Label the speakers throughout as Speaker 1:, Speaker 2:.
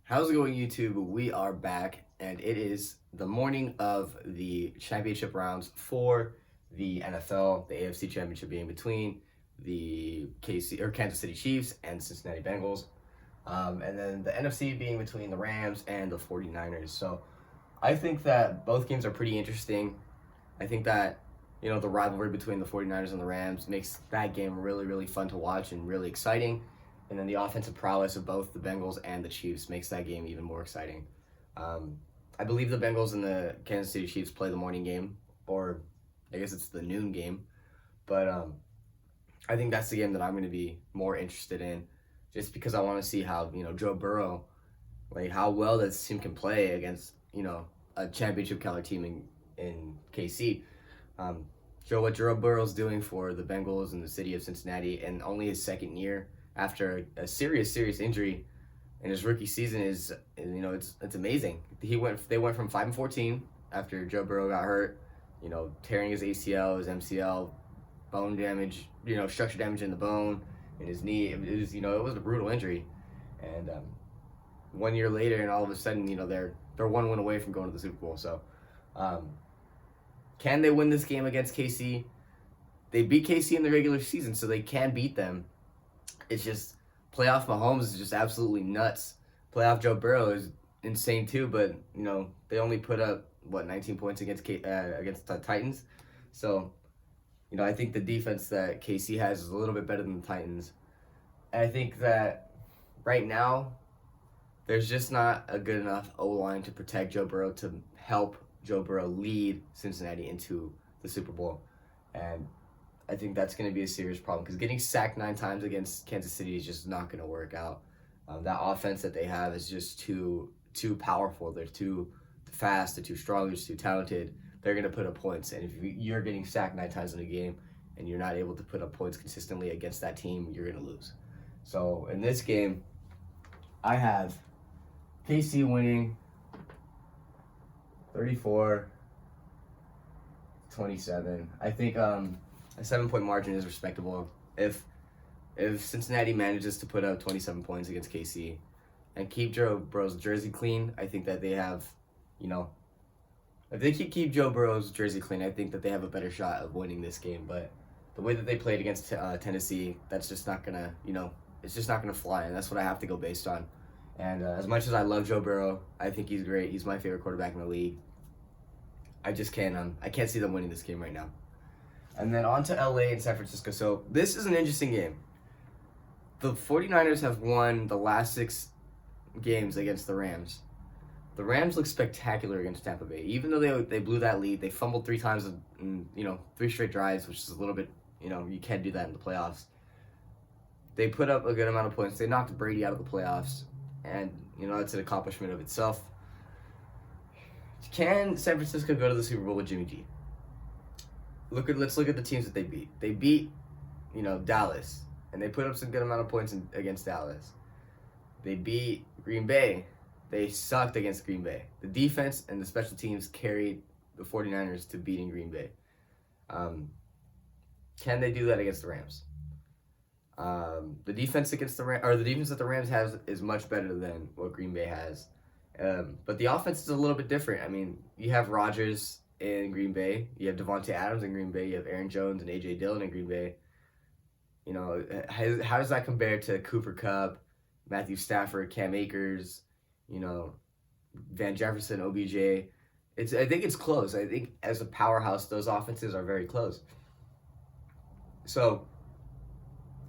Speaker 1: How's it going, YouTube? We are back, and it is the morning of the championship rounds for the NFL, the AFC Championship game between the Kansas City Chiefs and Cincinnati Bengals, and then the NFC being between the Rams and the 49ers. So I think that both games are pretty interesting. I think that the rivalry between the 49ers and the Rams makes that game really, really fun to watch and really exciting. And then the offensive prowess of both the Bengals and the Chiefs makes that game even more exciting. Um, I believe the Bengals and the Kansas City Chiefs play the morning game, or I guess it's the noon game. But I think that's the game that I'm going to be more interested in, just because I want to see how Joe Burrow, like how well this team can play against a championship caliber team in KC. Um, what Joe Burrow's doing for the Bengals and the city of Cincinnati, and only his second year after a serious injury in his rookie season is it's amazing. They went from 5-14 after Joe Burrow got hurt, tearing his ACL, his MCL, bone damage, structure damage in the bone in his knee. It was a brutal injury, and 1 year later, and all of a sudden, they're one win away from going to the Super Bowl. So, can they win this game against KC? They beat KC in the regular season, so they can beat them. It's just playoff Mahomes is just absolutely nuts. Playoff Joe Burrow is insane too, but they only put up 19 points against the Titans. So, I think the defense that KC has is a little bit better than the Titans. And I think that right now there's just not a good enough O-line to protect Joe Burrow to help Joe Burrow lead Cincinnati into the Super Bowl. And I think that's going to be a serious problem because getting sacked 9 times against Kansas City is just not going to work out. That offense that they have is just too powerful. They're too fast. They're too strong. They're too talented. They're going to put up points. And if you're getting sacked 9 times in a game and you're not able to put up points consistently against that team, you're going to lose. So in this game, I have KC winning 34-27. I think a 7-point margin is respectable. If Cincinnati manages to put up 27 points against KC and keep Joe Burrow's jersey clean, I think that they have, if they keep Joe Burrow's jersey clean, I think that they have a better shot of winning this game. But the way that they played against Tennessee, that's just not gonna, it's just not gonna fly, and that's what I have to go based on. And as much as I love Joe Burrow, I think he's great. He's my favorite quarterback in the league. I just can't. I can't see them winning this game right now. And then on to LA and San Francisco. So this is an interesting game. The 49ers have won the last 6 games against the Rams. The Rams look spectacular against Tampa Bay. Even though they blew that lead, they fumbled 3 times in 3 straight drives, which is a little bit, you can't do that in the playoffs. They put up a good amount of points. They knocked Brady out of the playoffs. And, that's an accomplishment of itself. Can San Francisco go to the Super Bowl with Jimmy G? Let's look at the teams that they beat. They beat, Dallas, and they put up some good amount of points against Dallas. They beat Green Bay. They sucked against Green Bay. The defense and the special teams carried the 49ers to beating Green Bay. Can they do that against the Rams? The defense that the Rams has is much better than what Green Bay has. But the offense is a little bit different. I mean, you have Rodgers in Green Bay. You have Devontae Adams in Green Bay. You have Aaron Jones and A.J. Dillon in Green Bay. How does that compare to Cooper Kupp, Matthew Stafford, Cam Akers, Van Jefferson, OBJ? I think it's close. I think as a powerhouse, those offenses are very close. So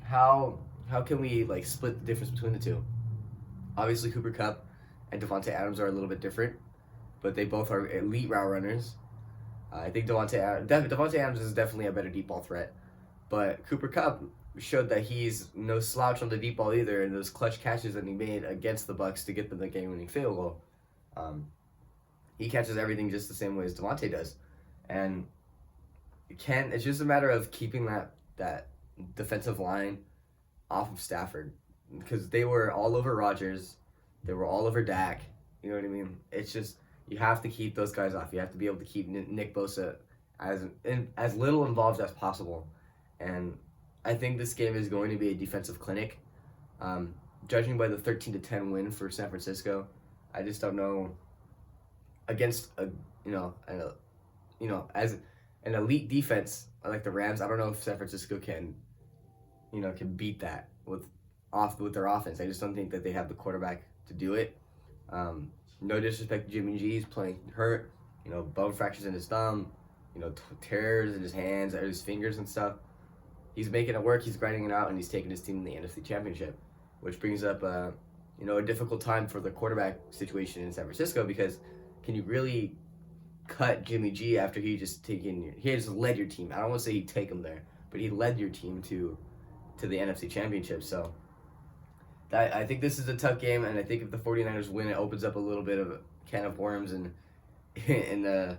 Speaker 1: how can we split the difference between the two? Obviously, Cooper Kupp and Devontae Adams are a little bit different, but they both are elite route runners. I think Devontae Adams is definitely a better deep ball threat, but Cooper Kupp showed that he's no slouch on the deep ball either, and those clutch catches that he made against the Bucs to get them the game-winning field goal, he catches everything just the same way as Devontae does, and it's just a matter of keeping that defensive line off of Stafford, because they were all over Rodgers, they were all over Dak. You know what I mean? It's just you have to keep those guys off. You have to be able to keep Nick Bosa as little involved as possible. And I think this game is going to be a defensive clinic. judging by the 13-10 win for San Francisco, I just don't know against a as an elite defense like the Rams. I don't know if San Francisco can beat that with their offense. I just don't think that they have the quarterback to do it. No disrespect to Jimmy G, he's playing hurt. Bone fractures in his thumb. Tears in his hands or his fingers and stuff. He's making it work. He's grinding it out, and he's taking his team in the NFC Championship, which brings up a difficult time for the quarterback situation in San Francisco, because can you really cut Jimmy G after he just led your team? I don't want to say he'd take him there, but he led your team to the NFC Championship. So I think this is a tough game, and I think if the 49ers win, it opens up a little bit of a can of worms in the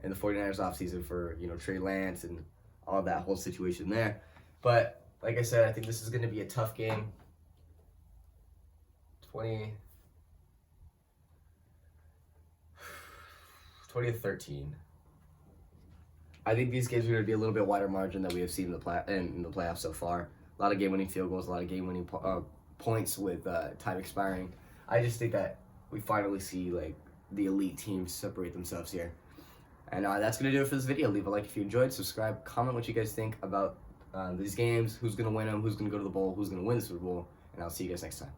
Speaker 1: 49ers offseason for Trey Lance and all that whole situation there. But like I said, I think this is going to be a tough game. 20-13. I think these games are going to be a little bit wider margin than we have seen in the playoffs so far. A lot of game-winning field goals, a lot of game-winning points with time expiring. I just think that we finally see the elite teams separate themselves here. And that's going to do it for this video. Leave a like if you enjoyed. Subscribe. Comment what you guys think about these games. Who's going to win them. Who's going to go to the bowl. Who's going to win the Super Bowl. And I'll see you guys next time.